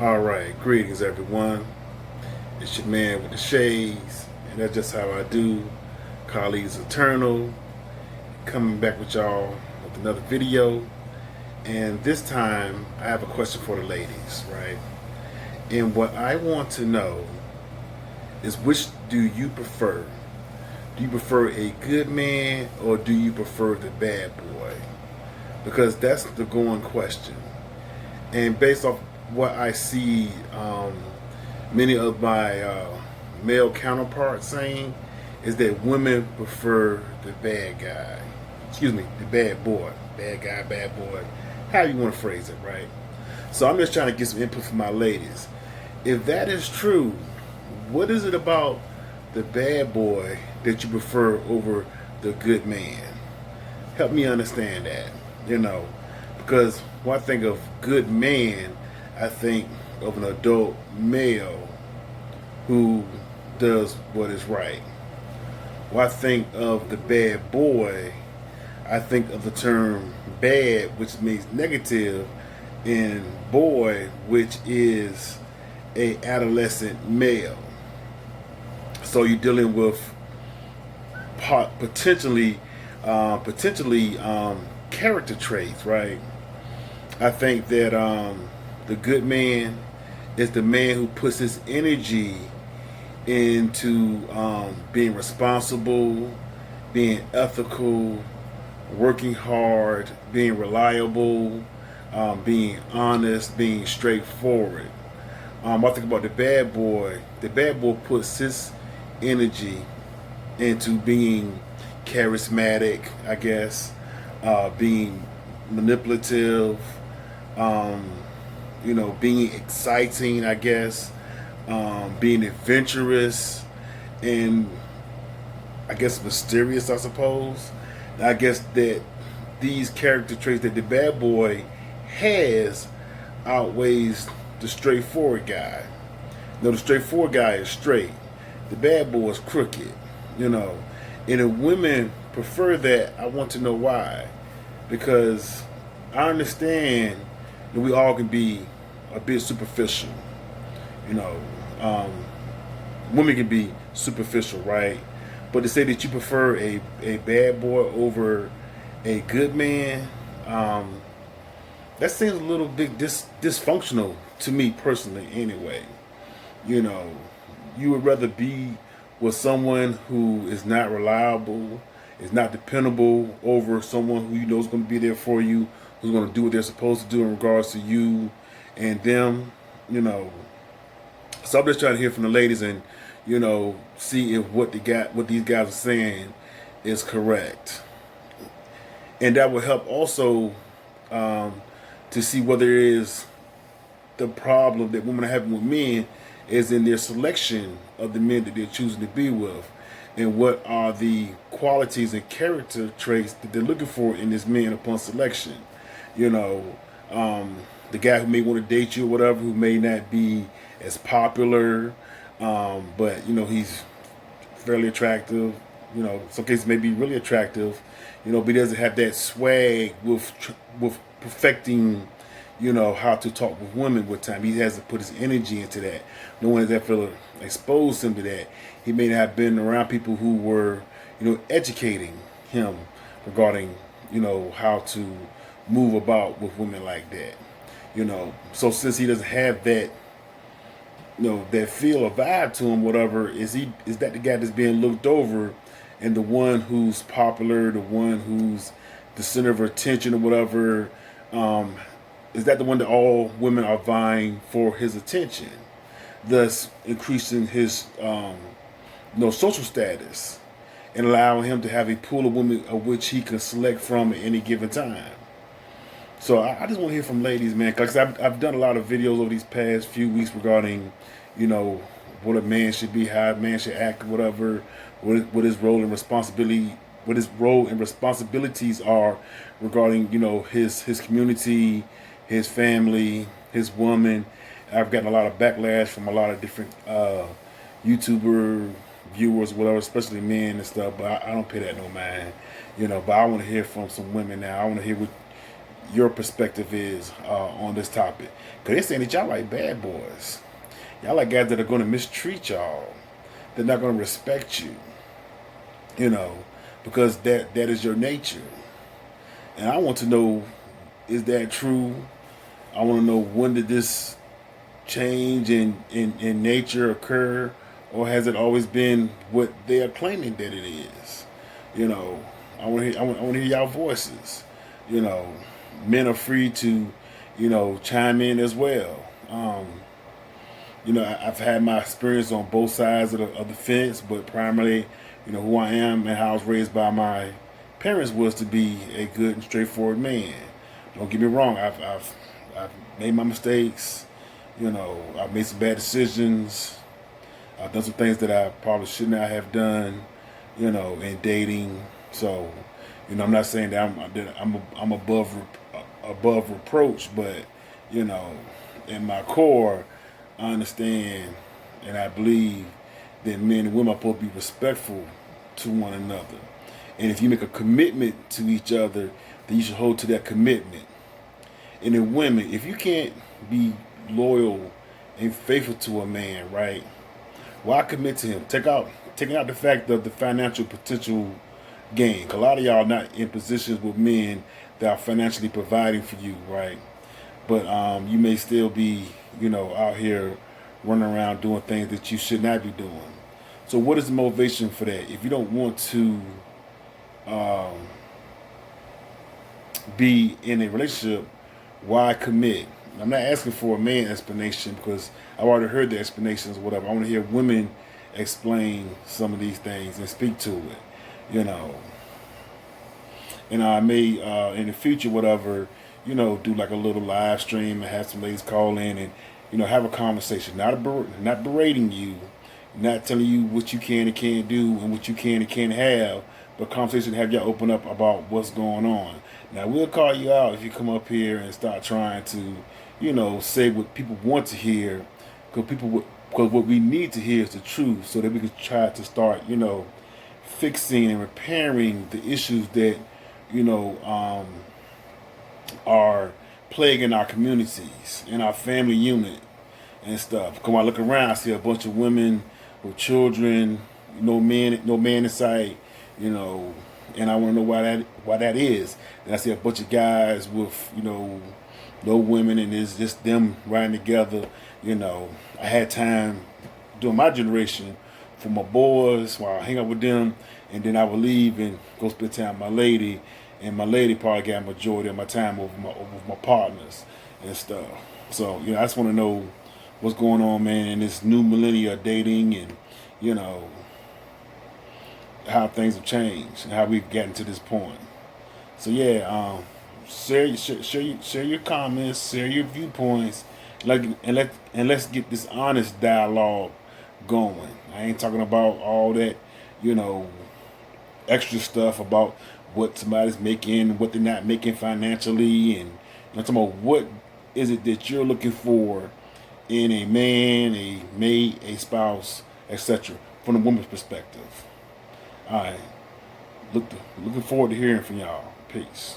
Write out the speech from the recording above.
Alright, greetings everyone. It's your man with the shades, and that's just how I do. Colleagues Eternal, coming back with y'all with another video. And this time, I have a question for the ladies, right? And what I want to know is, which do you prefer? Do you prefer a good man or do you prefer the bad boy? Because that's the going question. And based off what I see many of my male counterparts saying, is that women prefer the bad guy. Excuse me, the bad boy. Bad guy, bad boy. How you want to phrase it, right? So I'm just trying to get some input from my ladies. If that is true, what is it about the bad boy that you prefer over the good man? Help me understand that, because when I think of good man, I think of an adult male who does what is right. When I think of the bad boy, I think of the term bad, which means negative, and boy, which is a adolescent male. So you're dealing with potentially character traits, right? I think that the good man is the man who puts his energy into being responsible, being ethical, working hard, being reliable, being honest, being straightforward. I think about the bad boy. The bad boy puts his energy into being charismatic, I guess, being manipulative, being exciting, I guess, being adventurous, and I guess mysterious, I suppose. I guess that these character traits that the bad boy has outweighs the straightforward guy. The straightforward guy is straight. The bad boy is crooked, And if women prefer that, I want to know why. Because I understand that we all can be a bit superficial. You know, um, Women can be superficial, right? But to say that you prefer a bad boy over a good man, that seems a little bit dysfunctional to me personally anyway. You know, you would rather be with someone who is not reliable, is not dependable, over someone who you know is going to be there for you, who's going to do what they're supposed to do in regards to you and them, you know. So I'm just trying to hear from the ladies and, see if what these guys are saying is correct. And that will help also to see whether it is the problem that women are having with men is in their selection of the men that they're choosing to be with, and what are the qualities and character traits that they're looking for in this man upon selection. You know, the guy who may want to date you or whatever, who may not be as popular, but he's fairly attractive. Some cases may be really attractive, but he doesn't have that swag with perfecting, how to talk with women with time. He has to put his energy into that. No one has ever exposed him to that. He may not have been around people who were, educating him regarding, how to move about with women like that. So since he doesn't have that, that feel or vibe to him, whatever, is that the guy that's being looked over, and the one who's popular, the one who's the center of attention or whatever, is that the one that all women are vying for his attention, thus increasing his social status and allowing him to have a pool of women of which he can select from at any given time. So I just want to hear from ladies, man, because I've done a lot of videos over these past few weeks regarding, what a man should be, how a man should act, whatever, what his role and responsibilities are regarding, his community, his family, his woman. I've gotten a lot of backlash from a lot of different YouTuber viewers, whatever, especially men and stuff. But I don't pay that no mind, But I want to hear from some women now. I want to hear what your perspective is on this topic. Because they're saying that y'all like bad boys. Y'all like guys that are going to mistreat y'all. They're not going to respect you. You know, because that is your nature. And I want to know, is that true? I want to know, when did this change in nature occur? Or has it always been what they are claiming that it is? You know, I want to hear, I want to hear y'all voices. You know, men are free to, chime in as well. I've had my experience on both sides of the fence, but primarily, who I am and how I was raised by my parents was to be a good and straightforward man. Don't get me wrong, I've made my mistakes. I've made some bad decisions. I've done some things that I probably should not have done. In dating. So, I'm not saying that I'm above reproach, but in my core, I understand and I believe that men and women are supposed to be respectful to one another. And if you make a commitment to each other, then you should hold to that commitment. And in women, if you can't be loyal and faithful to a man, right? Why commit to him? Taking out the fact of the financial potential gain. 'Cause a lot of y'all not in positions with men that are financially providing for you, right? But you may still be, out here running around doing things that you should not be doing. So what is the motivation for that? If you don't want to be in a relationship, why commit? I'm not asking for a man explanation because I've already heard the explanations or whatever. I want to hear women explain some of these things and speak to it, And I may, in the future, whatever, do like a little live stream and have some ladies call in and, have a conversation. Not berating you, not telling you what you can and can't do and what you can and can't have, but conversation, have y'all open up about what's going on. Now, we'll call you out if you come up here and start trying to, say what people want to hear, because what we need to hear is the truth, so that we can try to start, fixing and repairing the issues that, are plaguing our communities, in our family unit and stuff. Because when I look around, I see a bunch of women with children, no man in sight, and I want to know why that is. And I see a bunch of guys with, no women, and it's just them riding together. I had time during my generation for my boys while I hang out with them, and then I would leave and go spend time with my lady, and my lady probably got a majority of my time over my partners and stuff. So, I just want to know what's going on, man, in this new millennia of dating, and, how things have changed and how we've gotten to this point. So, yeah, share your comments, share your viewpoints, and let's get this honest dialogue going. I ain't talking about all that, extra stuff about what somebody's making, what they're not making financially, and I'm talking about what is it that you're looking for in a man, a mate, a spouse, etc. from the woman's perspective. All right, looking forward to hearing from y'all. Peace.